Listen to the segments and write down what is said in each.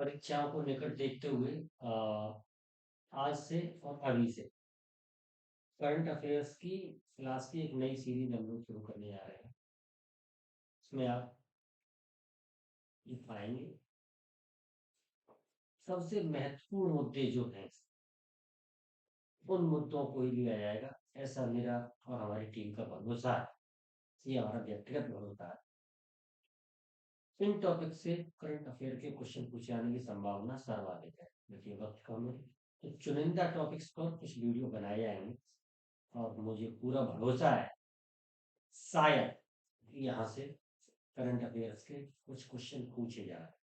परीक्षाओं को निकट देखते हुए आज से और अभी से करंट अफेयर्स की क्लास की एक नई सीरीज हम लोग शुरू करने जा रहे हैं। इसमें आप ये पाएंगे सबसे महत्वपूर्ण मुद्दे जो हैं उन मुद्दों को ही लिया जाएगा, ऐसा मेरा और हमारी टीम का भरोसा है। ये हमारा व्यक्तिगत भरोसा है। इन टॉपिक से करंट अफेयर के क्वेश्चन पूछे जाने की संभावना सर्वाधिक है। देखिए वक्त कम है, तो चुनिंदा टॉपिक्स पर कुछ वीडियो बनाए जाएंगे और मुझे पूरा भरोसा है शायद यहाँ से करंट अफेयर्स के कुछ क्वेश्चन पूछे जा रहे हैं।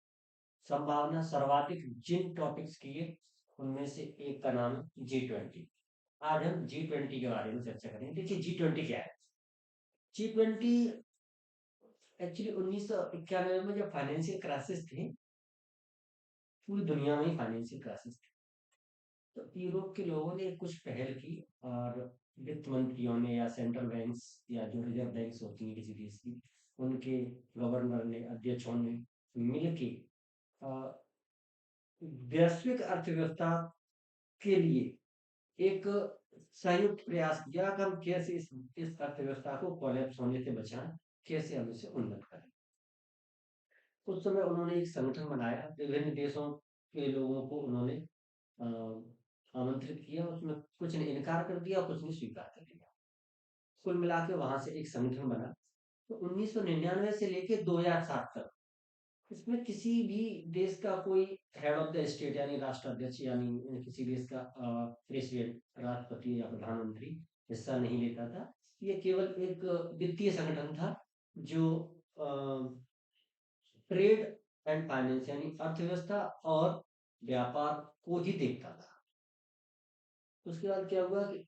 संभावना सर्वाधिक जिन टॉपिक्स की है उनमें से एक का नाम है G20। आज हम G20 के बारे में चर्चा करेंगे। देखिए G20 क्या है। G20 एक्चुअली 1991 में जब फाइनेंशियल क्राइसिस थी, पूरी दुनिया में ही फाइनेंशियल क्राइसिस थी, तो यूरोप के लोगों ने कुछ पहल की और वित्त मंत्रियों ने या सेंट्रल बैंक्स या जो रिजर्व बैंक्स होती हैं किसी देश की, उनके गवर्नर ने, अध्यक्षों ने मिलके वैश्विक अर्थव्यवस्था के लिए एक संयुक्त प्रयास किया कि हम कैसे इस अर्थव्यवस्था को कोलैप्स होने से बचाएं, कैसे हम इसे उन्नत करें। उस समय उन्होंने एक संगठन बनाया, विभिन्न देशों के लोगों को उन्होंने आमंत्रित किया। उसमें कुछ ने इनकार कर दिया, कुछ ने स्वीकार कर लिया। कुल मिला के वहां से एक संगठन बना। तो 1999 से लेके 2007 तक इसमें किसी भी देश का कोई हेड ऑफ द स्टेट यानी राष्ट्राध्यक्ष यानी किसी देश का प्रेसिडेंट, राष्ट्रपति या प्रधानमंत्री हिस्सा नहीं लेता था। ये केवल एक वित्तीय संगठन था जो ट्रेड एंड फाइनेंस यानी अर्थव्यवस्था और व्यापार को ही देखता था। उसके बाद क्या हुआ कि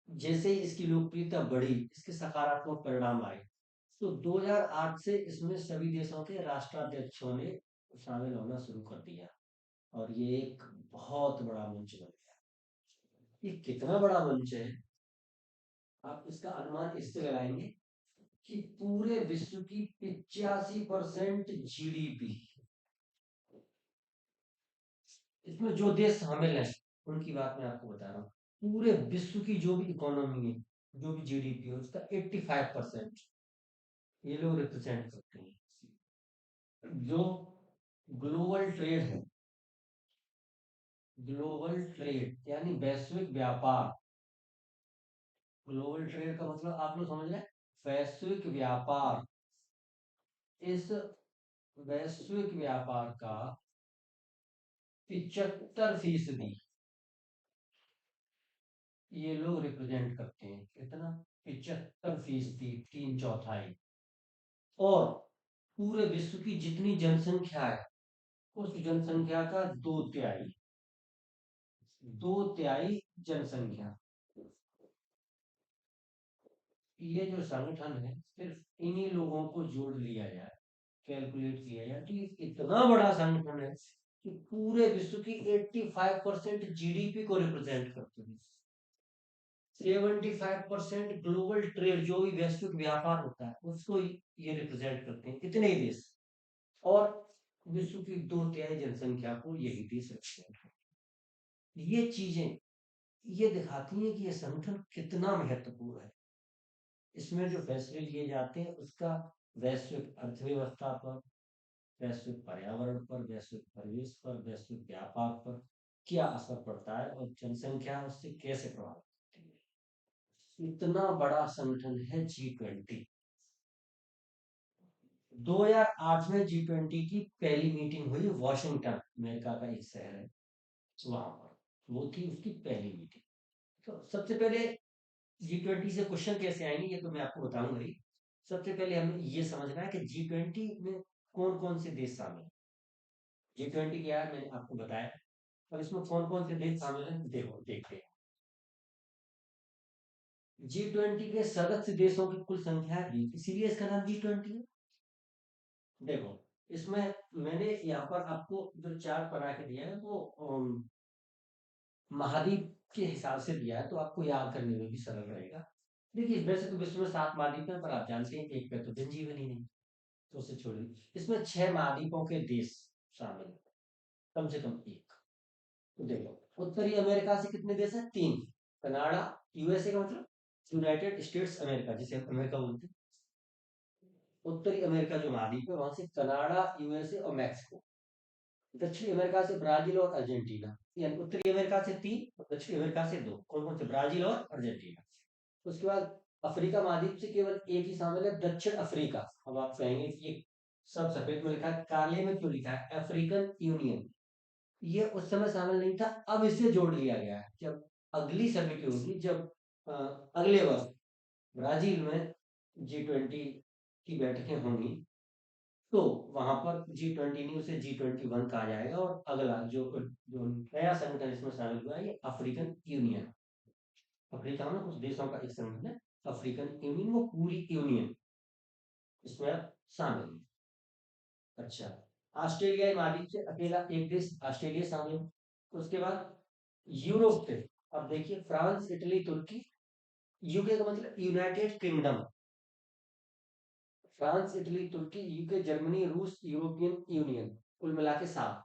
जैसे ही इसकी लोकप्रियता बढ़ी, इसके सकारात्मक परिणाम आए, तो 2008 से इसमें सभी देशों के राष्ट्राध्यक्षों ने शामिल होना शुरू कर दिया और ये एक बहुत बड़ा मंच बन गया। ये कितना बड़ा मंच है, आप इसका अनुमान इससे लगाएंगे कि पूरे विश्व की 85% जीडीपी, इसमें जो देश शामिल है उनकी बात मैं आपको बता रहा हूँ, पूरे विश्व की जो भी इकोनॉमी है, जो भी जीडीपी है, उसका 85% ये लोग रिप्रेजेंट करते हैं। जो ग्लोबल ट्रेड है, ग्लोबल ट्रेड यानी वैश्विक व्यापार, ग्लोबल ट्रेड का मतलब आप लोग समझ रहे हैं, वैश्विक व्यापार। इस वैश्विक व्यापार का 75% ये लोग रिप्रेजेंट करते हैं। कितना? 75%, 3/4। और पूरे विश्व की जितनी जनसंख्या है उस जनसंख्या का 2/3, 2/3 जनसंख्या। ये जो संगठन है सिर्फ इन्हीं लोगों को जोड़ लिया जाए, कैलकुलेट किया जाए, तो ये इतना बड़ा संगठन है कि पूरे विश्व की 85% जीडीपी को रिप्रेजेंट करते हैं। 75% ग्लोबल ट्रेड जो भी वैश्विक व्यापार होता है उसको ये रिप्रेजेंट करते हैं, इतने ही देश। और विश्व की 2/3 जनसंख्या को यही देश रिप्रेजेंट करते हैं। ये चीजें ये दिखाती हैं कि ये संगठन कितना महत्वपूर्ण है। इसमें जो फैसले लिए जाते हैं उसका वैश्विक अर्थव्यवस्था पर, वैश्विक पर्यावरण पर, वैश्विक परिवेश पर, वैश्विक व्यापार पर क्या असर पड़ता है और जनसंख्या उससे कैसे प्रभावित होती है। इतना बड़ा संगठन है G20। 2008 में G20 की पहली मीटिंग हुई वॉशिंगटन, अमेरिका का एक शहर है, वहां पर वो थी उसकी पहली मीटिंग। तो सबसे पहले G20 से क्वेश्चन कैसे आएंगे ये तो मैं आपको बताऊंगा ही। सबसे पहले हमें ये समझना है कि G20 में कौन कौन से देश शामिल हैं। G20 क्या है मैंने आपको बताया, अब इसमें कौन कौन से देश शामिल हैं देखो देखते हैं। G20 के सदस्य देशों की कुल संख्या है 20, इसीलिए इसका नाम G20 है। देखो इसमें मैंने यहाँ पर आपको जो चार्ट बना के दिया है वो महाद्वीप के हिसाब से दिया है, तो आपको याद करने में भी सरल रहेगा। देखिए वैसे तो विश्व में 7 महाद्वीप हैं, पर आप जानते हैं एक पे तो जनजीवन ही नहीं, तो उसे छोड़िए। इसमें 6 महाद्वीपों के देश शामिल हैं। कम से कम एक। तो देखो उत्तरी अमेरिका से कितने देश हैं? तीन। कनाडा, यूएसए का मतलब यूनाइटेड स्टेट्स अमेरिका, जिसे हम अमेरिका बोलते हैं। उत्तरी अमेरिका जो महाद्वीप है वहां से कनाडा, यूएसए और मैक्सिको। दक्षिणी अमेरिका से ब्राजील और अर्जेंटीना। यानी उत्तरी अमेरिका से तीन और दक्षिणी अमेरिका से दो। कौन कौन से? ब्राजील और अर्जेंटीना। उसके बाद अफ्रीका महाद्वीप से केवल एक ही शामिल है, दक्षिण अफ्रीका। अब आप कहेंगे कि ये सब सफेद में लिखा है, काले में क्यों लिखा है? African union. ये उस समय शामिल नहीं था, अब इसे जोड़ लिया गया है। जब अगली समिति होगी, जब अगले वर्ष ब्राजील में G20 की बैठकें होंगी, तो वहां पर G20 नहीं, उसे G21 कहा जाएगा। और अगला जो जो नया संगठन इसमें शामिल हुआ है, ये अफ्रीकन यूनियन। अफ्रीका में कुछ देशों का एक संगठन है, अफ्रीकन यूनियन। वो पूरी यूनियन इसमें शामिल है। अच्छा, ऑस्ट्रेलियाई महाद्वीप से अकेला एक देश ऑस्ट्रेलिया शामिल है। उसके बाद यूरोप से, अब देखिए, फ्रांस, इटली, तुर्की। यूके का मतलब यूनाइटेड किंगडम। फ्रांस, इटली, तुर्की, यूके, जर्मनी, रूस, यूरोपियन यूनियन। कुल मिला के सात।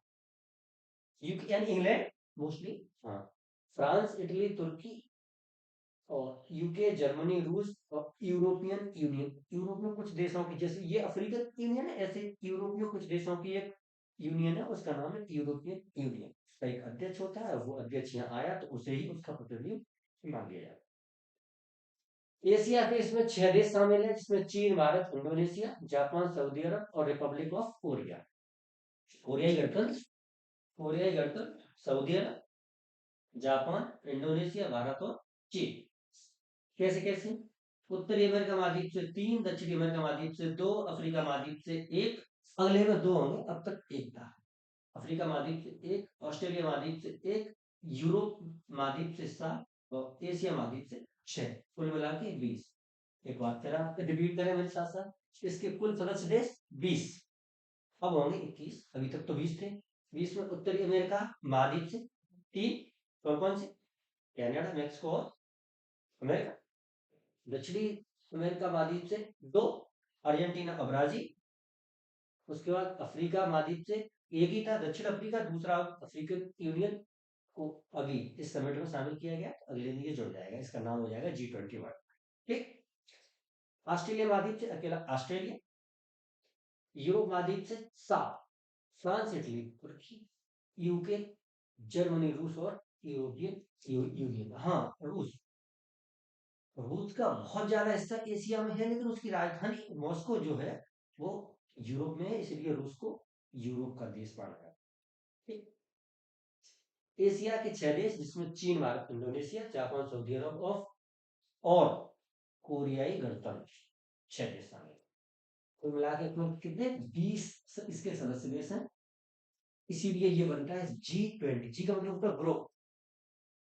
यूके यानी इंग्लैंड मोस्टली। हाँ, फ्रांस, इटली, तुर्की और यूके, जर्मनी, रूस और यूरोपियन यूनियन। यूरोप में कुछ देशों की, जैसे ये अफ्रीकन यूनियन है, ऐसे यूरोप में कुछ देशों की एक यूनियन है, उसका नाम है यूरोपियन यूनियन। उसका एक अध्यक्ष होता है, वो अध्यक्ष यहाँ आया तो उसे ही उसका प्रतिनिधि मान लिया जाता है। एशिया के इसमें छह देश शामिल है, जिसमें चीन, भारत, इंडोनेशिया, जापान, सऊदी अरब और रिपब्लिक ऑफ कोरिया। कोरियाई गणतंत्र, कोरियाई गणतंत्र, सऊदी अरब, जापान, इंडोनेशिया, भारत और चीन। कैसे कैसे? उत्तरी अमेरिका महाद्वीप से तीन, दक्षिणी अमेरिका महाद्वीप से दो, अफ्रीका महाद्वीप से एक। अगले में दो होंगे, अब तक एक था। अफ्रीका महाद्वीप से एक, ऑस्ट्रेलिया महाद्वीप से एक, यूरोप महाद्वीप से सात और एशिया महाद्वीप से छह। कुल मिला के 20। एक बार फिर आप रिपीट करें मेरे साथ साथ, इसके कुल सदस्य देश 20। अब होंगे 21, अभी तक तो 20 थे। 20 में उत्तरी अमेरिका महाद्वीप से तीन। कौन कौन से? कनाडा, मैक्सिको और अमेरिका। दक्षिणी अमेरिका महाद्वीप से दो, अर्जेंटीना और ब्राजील। उसके बाद अफ्रीका महाद्वीप से एक ही था, दक्षिण अफ्रीका। दूसरा अफ्रीकन यूनियन को अभी इस समिट में शामिल किया गया, अगले दिन ये जुड़ जाएगा, इसका नाम हो जाएगा G21। ठीक। ऑस्ट्रेलिया महाद्वीप से अकेला ऑस्ट्रेलिया। यूरोप महाद्वीप से सात, फ्रांस, इटली, तुर्की, यूके, जर्मनी, रूस और यूरोपियन यूनियन। हाँ, रूस। रूस का बहुत ज्यादा हिस्सा एशिया में है, लेकिन उसकी राजधानी मॉस्को जो है वो यूरोप में है, इसलिए रूस को यूरोप का देश माना जाता है। ठीक। एशिया के छह देश, जिसमें चीन, भारत, इंडोनेशिया, जापान, सऊदी अरब और कोरियाई गणतंत्र, छह देश शामिल। कुल मिला के कितने? 20 इसके सदस्य देश हैं। इसीलिए ये बनता है G20। जी का मतलब होता है group,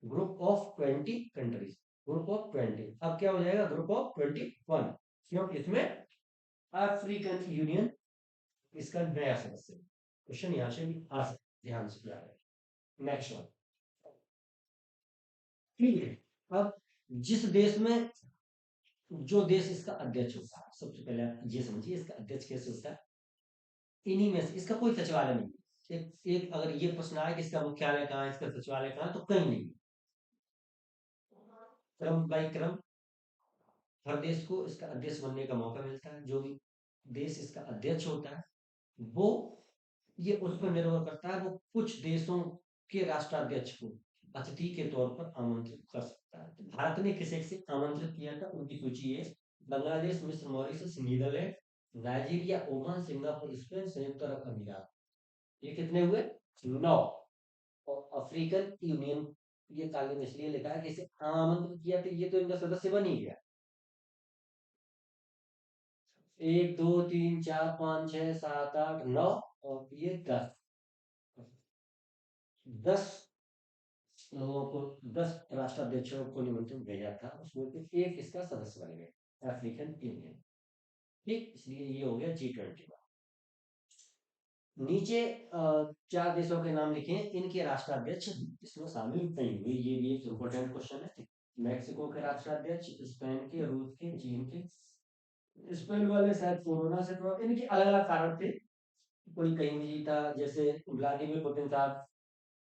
group of 20 countries. Group of 20। अब क्या हो जाएगा? ग्रुप ऑफ 21, क्योंकि इसमें अफ्रीकन यूनियन इसका नया सदस्य। क्वेश्चन यहां से भी आ सकता है, ध्यान से याद रखें। Next one. ठीक है। अब जिस देश में, जो देश इसका अध्यक्ष होता है, सबसे पहले आप ये समझिए इसका अध्यक्ष कैसे होता है। इन्हीं में से, इसका कोई सचिवालय नहीं है। एक अगर ये प्रश्न आए कि इसका मुख्यालय कहाँ है, इसका सचिवालय कहाँ है, तो कहीं नहीं। क्रम बाई क्रम हर देश को इसका अध्यक्ष बनने का मौका मिलता है। जो भी देश इसका अध्यक्ष होता है, वो, ये उस पर निर्भर करता है, वो कुछ देशों के राष्ट्राध्यक्ष को अतिथि के तौर पर आमंत्रित कर सकता है। तो भारत ने किसे किसे आमंत्रित किया था, उनकी सूची है। बांग्लादेश, मिस्र, Mauritius, Netherlands, Nigeria, Oman, Singapore, Spain, संयुक्त अरब अमीरात। ये कितने हुए? 9। और अफ्रीकन यूनियन, ये काले में इसलिए लिखा है कि इसे आमंत्रित किया, तो ये तो इनका सदस्य बन ही गया। 1 2 3 4 5 6 7 8 9 और ये 10। 10 लोगों को, 10 राष्ट्राध्यक्षों को निमंत्रण भेजा था, उसमें से एक इसका सदस्य बन गया, अफ्रीकन यूनियन। ठीक, इसलिए ये हो गया G20। नीचे चार देशों के नाम लिखे हैं, इनके राष्ट्राध्यक्ष इसमें शामिल नहीं हुए। ये भी एक इंपॉर्टेंट क्वेश्चन है। मैक्सिको के राष्ट्राध्यक्ष, स्पेन के, रूस के, चीन के। स्पेन वाले शायद कोरोना से, इनके अलग अलग कारण थे। कोई कहीं भी जीता, जैसे व्लादिमीर पुतिन साहब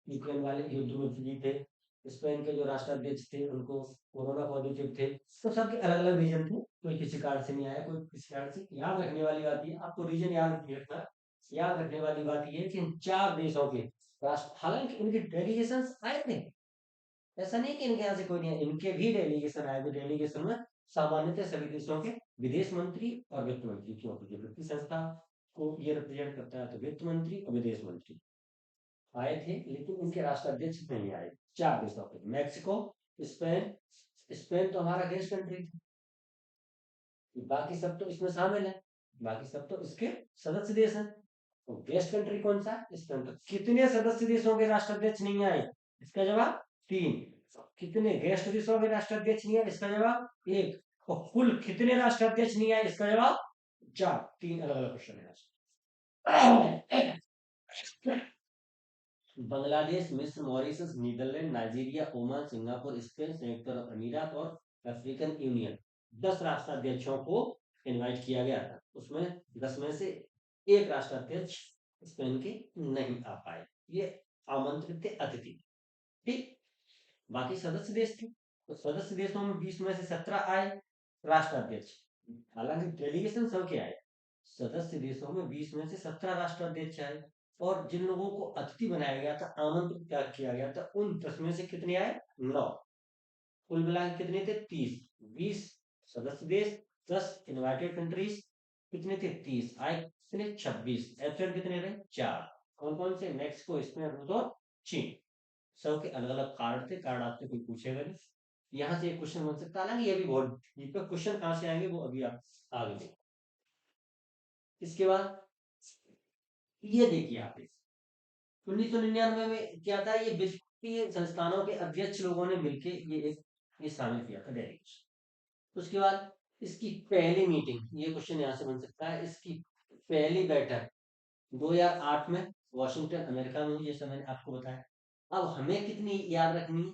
यूक्रेन वाले युद्ध में जीते, स्पेन के जो राष्ट्राध्यक्ष थे उनको कोरोना पॉजिटिव थे। तो सबके अलग अलग रीजन थे, कोई किसी कारण से नहीं आया, कोई किसी कारण से। याद रखने वाली बात ये, आपको रीजन याद नहीं रखना, याद रखने वाली बात ये है कि इन चार देशों के राष्ट्र, हालांकि इनके डेलीगेशन आए थे, ऐसा नहीं कि इनके यहाँ से कोई नहीं आया, इनके भी डेलीगेशन आए थे। डेलीगेशन में सामान्यतः सभी देशों के विदेश मंत्री और वित्त मंत्री, क्योंकि जो वित्तीय संस्था को ये रिप्रेजेंट करता है, तो वित्त मंत्री और विदेश मंत्री आए थे, लेकिन उनके राष्ट्राध्यक्ष नहीं आए। चार देशों के, मैक्सिको, स्पेन, स्पेन तो हमारा गेस्ट कंट्री था, बाकी सब तो इसमें शामिल है, बाकी सब तो इसके सदस्य देश हैं। तो गेस्ट कंट्री कौन सा है? स्पेन। तो कितने सदस्य देशों के राष्ट्राध्यक्ष नहीं आए? इसका जवाब तीन। कितने गेस्ट देशों के राष्ट्राध्यक्ष नहीं आए? इसका जवाब एक। और कुल कितने राष्ट्राध्यक्ष नहीं आए? इसका जवाब चार। तीन अलग अलग क्वेश्चन है। बांग्लादेश, मिस्र, Mauritius, Netherlands, Nigeria, Oman, Singapore, Spain, संयुक्त अरब अमीरात और अफ्रीकन यूनियन, 10 राष्ट्राध्यक्षों को इनवाइट किया गया था। उसमें 10 में से एक राष्ट्राध्यक्ष स्पेन के नहीं आ पाए, ये आमंत्रित थे, अतिथि। ठीक, बाकी सदस्य देश थे। तो सदस्य देशों में 20 में से 17 आए राष्ट्राध्यक्ष, हालांकि डेलीगेशन सबके आए। सदस्य देशों में 20 में से 17 राष्ट्राध्यक्ष आए, और जिन लोगों को अतिथि बनाया गया था, आमंत्रित क्या किया गया था, उन 10 में से कितने आए? 9। कुल मिला के कितने थे? 30। 20 सदस्य देश, 10 इनवाइटेड कंट्रीज, कितने थे? 30 आए, कितने? 26। एब्सेंट कितने रहे? 4। कौन कौन से? मैक्सिको, स्पेन, रूस और चीन। सबके अलग अलग कार्ड थे, कार्ड आपसे कोई पूछेगा नहीं। यहाँ से एक क्वेश्चन बन सकता है, हालांकि ये भी बहुत डीप है, क्वेश्चन कहाँ से आएंगे वो अभी आप आगे देखिए। इसके बाद ये देखिए आप, 1999 में क्या था, ये वित्तीय संस्थानों के अध्यक्ष लोगों ने मिलकर ये शामिल किया था डेलीगेशन। उसके बाद इसकी पहली मीटिंग, ये क्वेश्चन यहाँ से बन सकता है, इसकी पहली बैठक 2008 में वॉशिंगटन अमेरिका में हुई, जैसा मैंने आपको बताया। अब हमें कितनी याद रखनी है?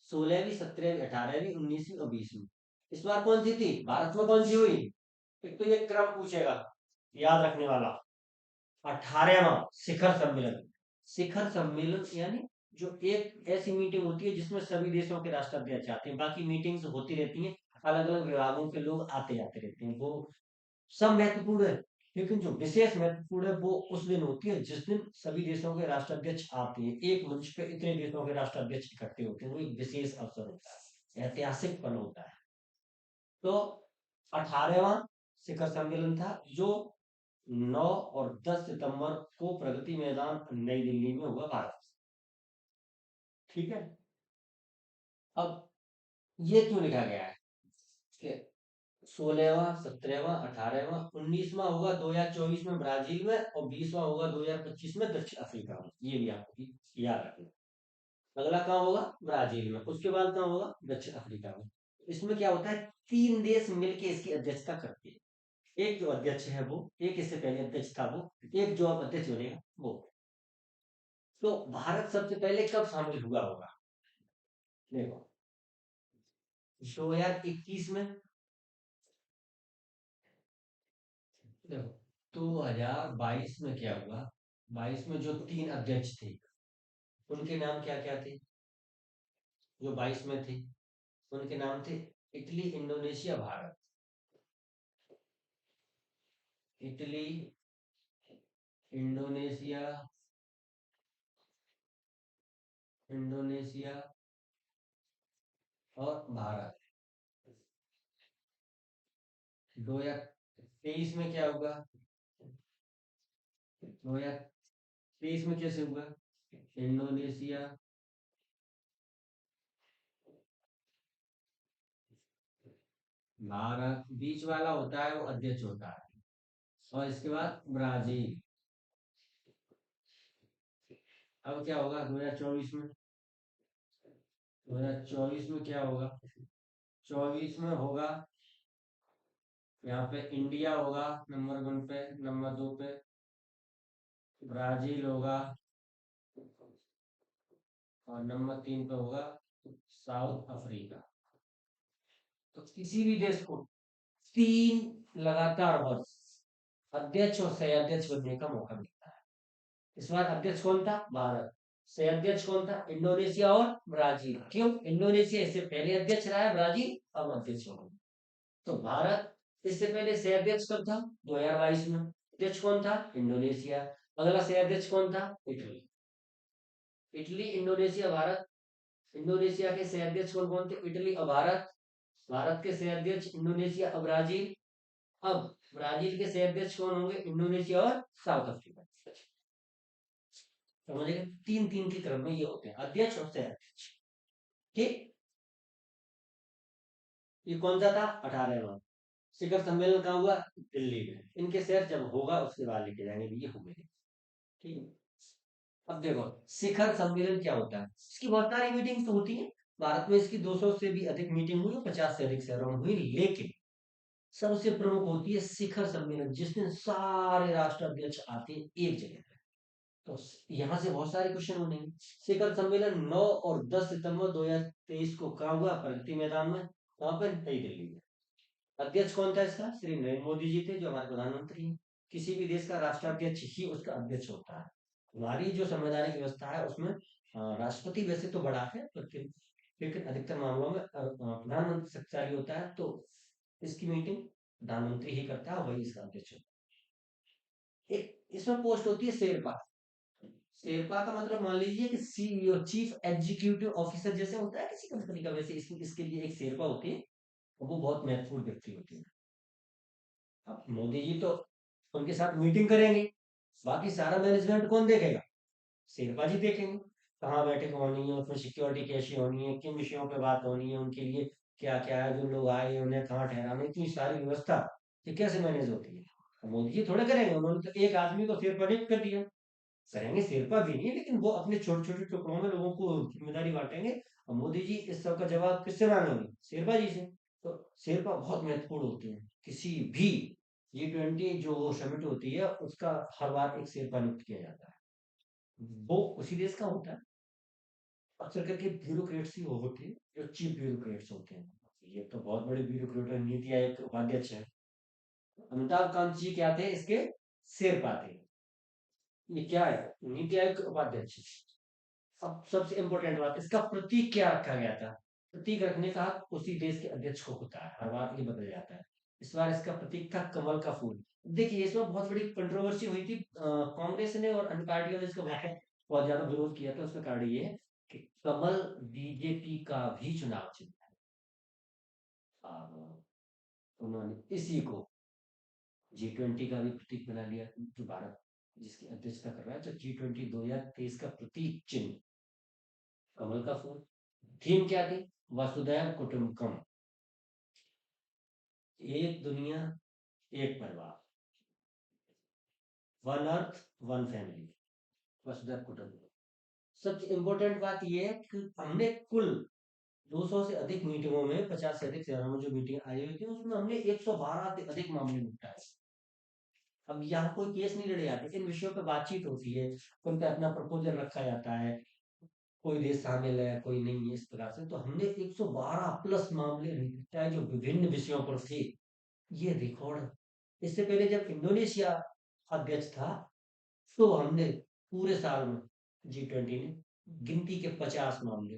16वीं, 17वीं, 18वीं, 19वीं और 20वीं। इस बार कौन सी थी? भारत में कौन सी हुई? एक तो ये क्रम पूछेगा याद रखने वाला। 18वां शिखर सम्मेलन। शिखर सम्मेलन यानी जो एक ऐसी मीटिंग होती है जिसमें सभी देशों के राष्ट्राध्यक्ष आते हैं, बाकी मीटिंग्स होती रहती हैं, अलग अलग विभागों के लोग आते जाते रहते हैं, वो सब महत्वपूर्ण है। लेकिन जो विशेष महत्वपूर्ण है वो उस दिन होती है जिस दिन सभी देशों के राष्ट्राध्यक्ष आते हैं, एक मंच पे इतने देशों के राष्ट्राध्यक्ष इकट्ठे होते हैं, वो एक विशेष अवसर होता है, ऐतिहासिक पल होता है। तो 18वां शिखर सम्मेलन था, जो 9 और 10 सितंबर को प्रगति मैदान नई दिल्ली में हुआ, भारत। ठीक है। अब ये क्यों लिखा गया है कि 16वां, 17वां, 18वां, 19वां होगा 2024 में ब्राजील में, और 20वां होगा 2025 में दक्षिण अफ्रीका में। ये भी आपको याद रखना। अगला कहाँ होगा? ब्राजील में। उसके बाद कहाँ होगा? दक्षिण अफ्रीका में। इसमें क्या होता है, 3 देश मिलके इसकी अध्यक्षता करते हैं। एक जो अध्यक्ष है वो, एक इससे पहले अध्यक्ष था वो, एक जो अब अध्यक्ष बनेगा वो। तो भारत सबसे पहले कब शामिल हुआ होगा? देखो, 2021 में। देखो, 2022 में क्या हुआ? 22 में जो 3 अध्यक्ष थे, उनके नाम क्या क्या थे? जो 22 में थे, उनके नाम थे Italy, Indonesia, Bharat. Italy, Indonesia, Indonesia और भारत। 2023 में क्या हुआ? 2023 में कैसे हुआ? इंडोनेशिया, भारत, बीच वाला होता है वो अध्यक्ष होता है, और इसके बाद ब्राजील। अब क्या होगा 2024 में? 2024 में क्या होगा? 24 में होगा, यहाँ पे इंडिया होगा नंबर 1 पे, नंबर 2 पे ब्राजील होगा, और नंबर 3 पे होगा साउथ अफ्रीका। तो किसी भी देश को 3 लगातार वर्ष अध्यक्ष और सह अध्यक्ष बनने का मौका मिलता है। इस बार अध्यक्ष कौन था? भारत। से अध्यक्ष कौन था? इंडोनेशिया और ब्राजील। क्यों? इंडोनेशिया इससे पहले अध्यक्ष रहा है, ब्राजील अब अध्यक्ष होगा। तो भारत इससे पहले से अध्यक्ष कब था? 2022 में। अध्यक्ष कौन था? इंडोनेशिया। अगला से अध्यक्ष कौन था? Italy. Italy, Indonesia, Bharat. Indonesia के से अध्यक्ष कौन कौन थे? इटली और भारत। भारत के से अध्यक्ष इंडोनेशिया और ब्राजील। अब ब्राजील के से अध्यक्ष कौन होंगे? इंडोनेशिया और साउथ अफ्रीका। समझिए, तीन तीन के क्रम में ये होते हैं, अध्यक्ष और से अध्यक्ष। ठीक। ये कौन सा था? 18वां। शिखर सम्मेलन कहाँ हुआ? दिल्ली में। इनके शहर जब होगा उसके बाद लेके जाएंगे, ये हो गए। ठीक है। अब देखो, शिखर सम्मेलन क्या होता है? इसकी बहुत सारी मीटिंग्स तो होती है। भारत में इसकी 200 से भी अधिक मीटिंग हुई, 50 से अधिक शहरों में हुई, लेकिन सबसे प्रमुख होती है शिखर सम्मेलन, जिस दिन सारे राष्ट्राध्यक्ष आते हैं एक जगह पे। तो यहाँ से बहुत सारे क्वेश्चन बनेंगे। शिखर सम्मेलन 9 और 10 सितंबर 2023 को कहाँ हुआ? प्रगति मैदान में। वहां पर नई दिल्ली में। अध्यक्ष कौन था इसका? श्री नरेंद्र मोदी जी थे, जो हमारे प्रधानमंत्री हैं। किसी भी देश का राष्ट्राध्यक्ष ही उसका अध्यक्ष होता है। हमारी जो संवैधानिक व्यवस्था है उसमें राष्ट्रपति वैसे तो बड़ा है, लेकिन अधिकतर मामलों में प्रधानमंत्री शक्तिशाली होता है, तो इसकी मीटिंग प्रधानमंत्री ही करता है, वही इसका अध्यक्ष होता है। एक इसमें पोस्ट होती है शेरपा। शेरपा का मतलब मान लीजिए कि सीईओ, चीफ एग्जीक्यूटिव ऑफिसर जैसे होता है किसी कंपनी का, वैसे इसके लिए एक शेरपा होती है। वो बहुत महत्वपूर्ण व्यक्ति होती है। अब मोदी जी तो उनके साथ मीटिंग करेंगे, बाकी सारा मैनेजमेंट कौन देखेगा? शेरपा जी देखेंगे। कहाँ बैठक होनी है, उसमें सिक्योरिटी कैसी होनी है, किन विषयों पे बात होनी है, उनके लिए क्या क्या है, जो लोग आए हैं, उन्हें कहाँ ठहराना है, इतनी सारी व्यवस्था ये कैसे मैनेज होती है? अब मोदी जी थोड़े करेंगे, उन्होंने तो एक आदमी को शेरपा नियुक्त कर दिया। करेंगे, शेरपा भी नहीं, लेकिन वो अपने छोटे छोटे टुकड़ों में लोगों को जिम्मेदारी बांटेंगे। और मोदी जी इस सब का जवाब किससे मांगेंगे? शेरपा जी से। तो शेरपा बहुत महत्वपूर्ण होते हैं किसी भी G20 जो समिट होती है उसका। हर बार एक शेरपा नियुक्त किया जाता है, वो उसी देश का होता है। अक्सर करके ब्यूरोक्रेट्स ही वो होते हैं जो चीफ ब्यूरोक्रेट्स होते हैं। ये तो बहुत बड़े ब्यूरोक्रेट है, नीति आयोग के उपाध्यक्ष है। अमिताभ कांत जी क्या थे इसके? शेरपा थे। ये क्या है? नीति आयोग के उपाध्यक्ष। अब सबसे इंपॉर्टेंट बात, इसका प्रतीक क्या रखा गया था? प्रतीक रखने का हक उसी देश के अध्यक्ष को होता है, हर बार ये बदल जाता है। इस बार इसका प्रतीक था कमल का फूल। देखिए, इसमें बहुत बड़ी कंट्रोवर्सी हुई थी, कांग्रेस ने और अन्य पार्टियों ने इसका बहुत ज्यादा विरोध किया था। उसका कारण ये है कि कमल बीजेपी का भी चुनाव चिन्ह है। और उन्होंने इसी को G20 का भी प्रतीक बना लिया, जो भारत जिसकी अध्यक्षता कर रहा है। तो G20 2023 का प्रतीक चिन्ह कमल का फूल। थीम क्या थी? वसुधैव कुटुंबकम। एक दुनिया, एक परिवार। One earth, one family. वसुधैव कुटुंबकम। सबसे इंपॉर्टेंट बात यह है कि हमने कुल 200 से अधिक मीटिंगों में, 50 से अधिक शहरों में जो मीटिंग आई हुई थी, उसमें हमने 112 से अधिक मामले निपटाए। अब यहाँ कोई केस नहीं लड़े जाते, इन विषयों पर बातचीत होती है, उन पर अपना प्रपोजल रखा जाता है। कोई देश शामिल है, कोई नहीं है, इस प्रकार से। तो हमने 112 प्लस मामले निपटाए जो विभिन्न विषयों पर थे। ये रिकॉर्ड। इससे पहले जब इंडोनेशिया अध्यक्ष था, तो हमने पूरे साल में G20 ने गिनती के 50 मामले,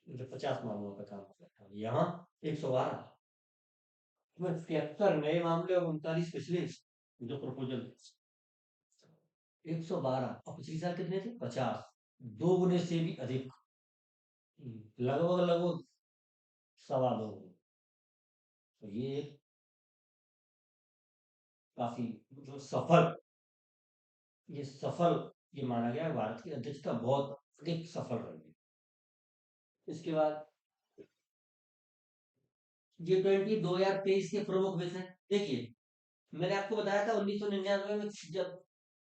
मतलब 50 मामलों पर काम किया था। यहाँ 112 में 73 नए मामले और 39 पिछले जो प्रपोजल। 112 और पिछले साल कितने थे? 50। दो गुने से भी अधिक। लगभग लगभग सवा दो गुने। तो ये काफी जो सफल, ये सफल ये माना गया है। भारत की अध्यक्षता बहुत अधिक सफल रही। इसके बाद G20 2023 के प्रमुख विषय देखिए। मैंने आपको बताया था 1999 में जब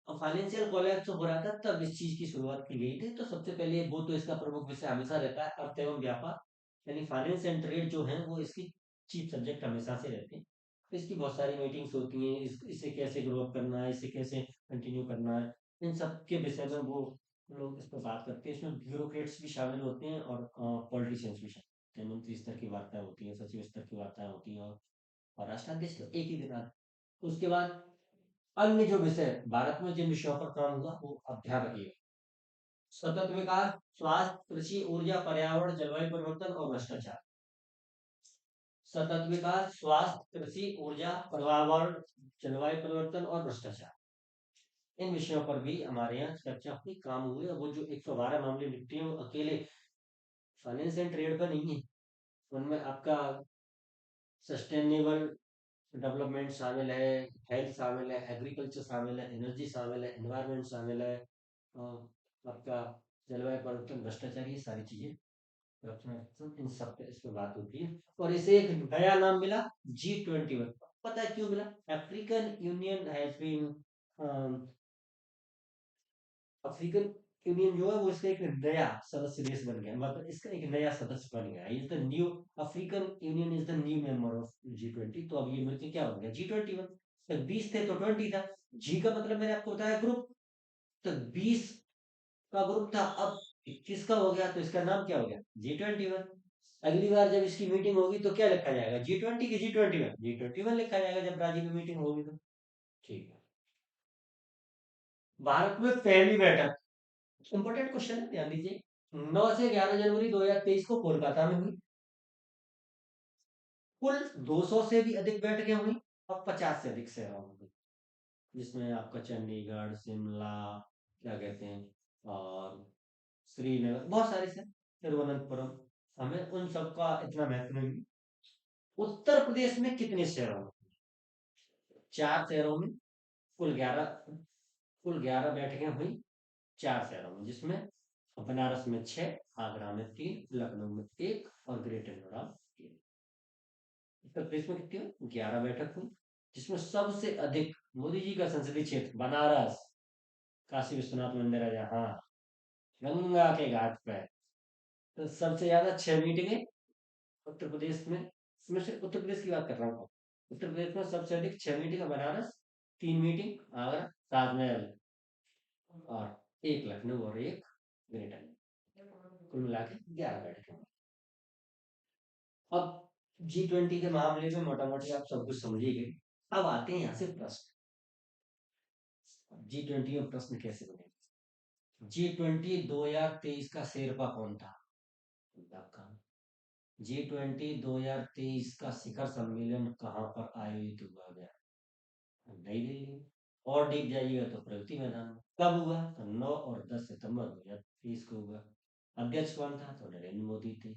फाइनेंशियल कोलैप्स हो रहा था, तब इस चीज की शुरुआत की गई थी। तो सबसे पहले वो तो इसका प्रमुख विषय हमेशा रहता है अर्थ एवं व्यापार, यानी फाइनेंस एंड ट्रेड जो है वो इसकी चीफ सब्जेक्ट हमेशा से रहते हैं। तो इसकी बहुत सारी मीटिंग्स होती हैं, इसे कैसे ग्रो अप करना है, इसे कैसे कंटिन्यू करना है, इन सब के विषय में वो लोग इस पर बात करते हैं। इसमें ब्यूरोक्रेट्स भी शामिल होते हैं और पॉलिटिशियंस भी शामिल होते हैं। मंत्री स्तर की वार्ताएं होती हैं, सचिव स्तर की वार्ताएं होती हैं, और राष्ट्राध्यक्ष तो एक ही दिन आता है। उसके बाद अन्य जो विषय भारत में जिन विषयों पर काम हुआ वो आप ध्यान रखिए। सतत विकास, स्वास्थ्य, कृषि, ऊर्जा, पर्यावरण, जलवायु परिवर्तन और भ्रष्टाचार। सतत विकास, स्वास्थ्य, कृषि, ऊर्जा, पर्यावरण, जलवायु परिवर्तन और भ्रष्टाचार, इन विषयों पर भी हमारे यहाँ चर्चा हुई, काम हुए। वो जो 112 मामले निपटे हैं वो अकेले फाइनेंस एंड ट्रेड पर नहीं है, उनमें आपका सस्टेनेबल डेवलपमेंट शामिल है, हेल्थ शामिल है, एग्रीकल्चर शामिल है, एनर्जी शामिल है, एनवायरमेंट शामिल है, आपका जलवायु परिवर्तन, भ्रष्टाचार, ये सारी चीजें इन सब पे इस पे बात होती है। और इसे एक नया नाम मिला, G21। पता है क्यों मिला? African Union has been, African Union जो है वो इसका एक नया सदस्य देश बन गया, मतलब इसका एक नया सदस्य बन गया, is the new, African union is the new member of G20। तो अब ये मिलकर क्या बन गया? G21। तो 20 थे तो 20 था। जी का मतलब मैंने आपको बताया ग्रुप, तो 20 का ग्रुप था, अब 21 का हो गया, तो इसका नाम क्या हो गया? G21। अगली बार जब इसकी मीटिंग होगी तो क्या लिखा जाएगा? G20 की G21? G21 लिखा जाएगा जब रांची में मीटिंग होगी तो। ठीक है। भारत में पहली बैठक, इंपॉर्टेंट क्वेश्चन है, ध्यान दीजिए। 9 से 11 जनवरी 2023 को कोलकाता में हुई। कुल 200 से भी अधिक बैठकें हुई और 50 से अधिक शहरों में हुई, जिसमें आपका चंडीगढ़, शिमला, क्या कहते हैं, और श्रीनगर, बहुत सारे शहर, तिरुवनंतपुरम, हमें उन सबका इतना महत्व नहीं। उत्तर प्रदेश में कितने शहरों में? 4 शहरों में, कुल 11, कुल 11 बैठकें हुई 4 शहरों में, जिसमें बनारस में 6, आगरा में 3, लखनऊ में 1 और ग्रेटर नोएडा में 3। उत्तर प्रदेश में कितनी हुई? 11 बैठक हुई, जिसमें सबसे अधिक मोदी जी का संसदीय क्षेत्र बनारस, काशी विश्वनाथ मंदिर है जहाँ, गंगा के घाट पे, तो सबसे ज्यादा 6 मीटिंगें उत्तर प्रदेश में। इसमें से उत्तर प्रदेश की बात कर रहा हूँ। उत्तर प्रदेश में सबसे अधिक 6 मीटिंग बनारस, 3 मीटिंग आगरा, ताजमहल, और 1 लखनऊ और 1 ग्रेटर, कुल मिला के 11 बैठकें। अब G20 के मामले में मोटा मोटी आप सब कुछ समझ ही गए। अब आते हैं यहाँ से प्रश्न। G20 में प्रश्न कैसे बने? G20 2023 का शेरपा कौन था? आपका G20 2023 का शिखर सम्मेलन कहाँ पर आयोजित हुआ गया? नई दिल्ली में। और डीप जाइएगा तो प्रगति मैदान में। कब हुआ? तो 9 और 10 सितंबर 2023 को हुआ। अध्यक्ष कौन था? तो नरेंद्र मोदी थे।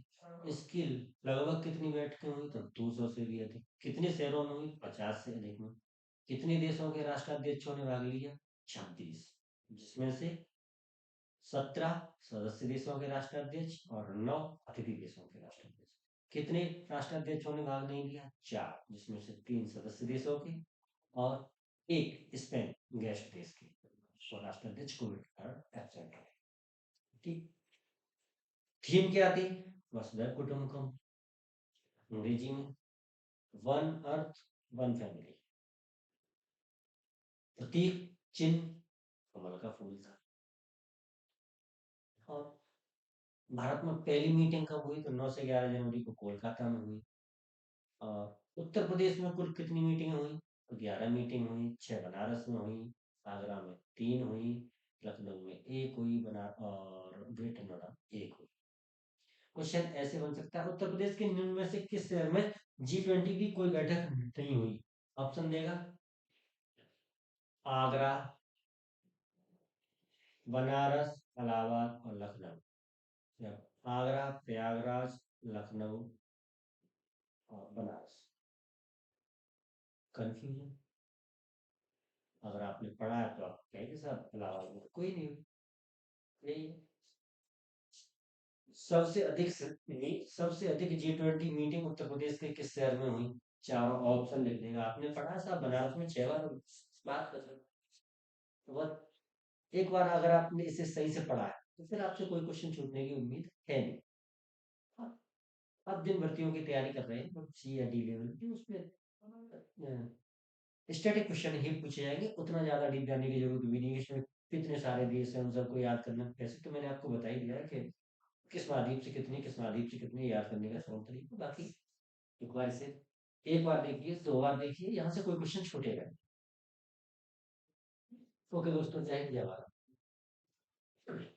इसकी लगभग कितनी बैठकें हुई? तो 200 से भी अधिक। कितने शहरों में हुई? 50 से अधिक में। कितने देशों के राष्ट्राध्यक्षों ने भाग लिया? 36, जिसमें से 17 सदस्य देशों के राष्ट्राध्यक्ष और 9 अतिथि देशों के राष्ट्राध्यक्ष। कितने राष्ट्राध्यक्षों ने भाग नहीं लिया? 4, जिसमें से 3 सदस्य देशों के और 1 स्पेन गेस्ट देश के, और राष्ट्राध्यक्ष कोविड के कारण एब्सेंट रहे। ठीक। थीम क्या थी? वसुधैव कुटुंबकम, अंग्रेजी में वन अर्थ वन फैमिली। प्रतीक चिन्ह कमल का फूल था। और भारत में पहली मीटिंग कब हुई? तो 9 से 11 जनवरी को कोलकाता में हुई। और उत्तर प्रदेश में कुल कितनी मीटिंग हुई? तो 11 मीटिंग हुई, 6 बनारस में हुई, आगरा में 3 हुई, लखनऊ में 1 हुई, बना और ग्रेटर नोएडा 1 हुई। क्वेश्चन ऐसे बन सकता है, उत्तर प्रदेश के निम्न में से किस शहर में G20 की कोई बैठक नहीं हुई? ऑप्शन देगा, आगरा, बनारस, इलाहाबाद और लखनऊ। आगरा, प्रयागराज, लखनऊ और बनारस। कंफ्यूजन? अगर आपने पढ़ा है तो आप कहेंगे साहब इलाहाबाद में तो कोई नहीं हुई। यही है। सबसे अधिक G20 मीटिंग उत्तर प्रदेश के किस शहर में हुई? चारों ऑप्शन लिख देगा। आपने पढ़ा साहब बनारस में 6 बार हुई। बात कर सकते। तो बस एक बार अगर आपने इसे सही से पढ़ा है तो फिर आपसे कोई क्वेश्चन छूटने की उम्मीद है नहीं। हाँ, आप जिन भर्तियों की तैयारी कर रहे हैं C या D लेवल की, उसमें स्टैटिक क्वेश्चन ही पूछे जाएंगे, उतना ज्यादा डीप जाने की जरूरत भी नहीं है। इसमें कितने सारे देश हैं उन सबको याद करना कैसे, तो मैंने आपको बता ही दिया है कि किस महाद्वीप से कितनी, किस महाद्वीप से कितनी, याद करने का सरल तरीका। बाकी एक बार इसे, एक बार देखिए, 2 बार देखिए, यहाँ से कोई क्वेश्चन छूटेगा नहीं। ओके दोस्तों, जय हिंद जय भारत।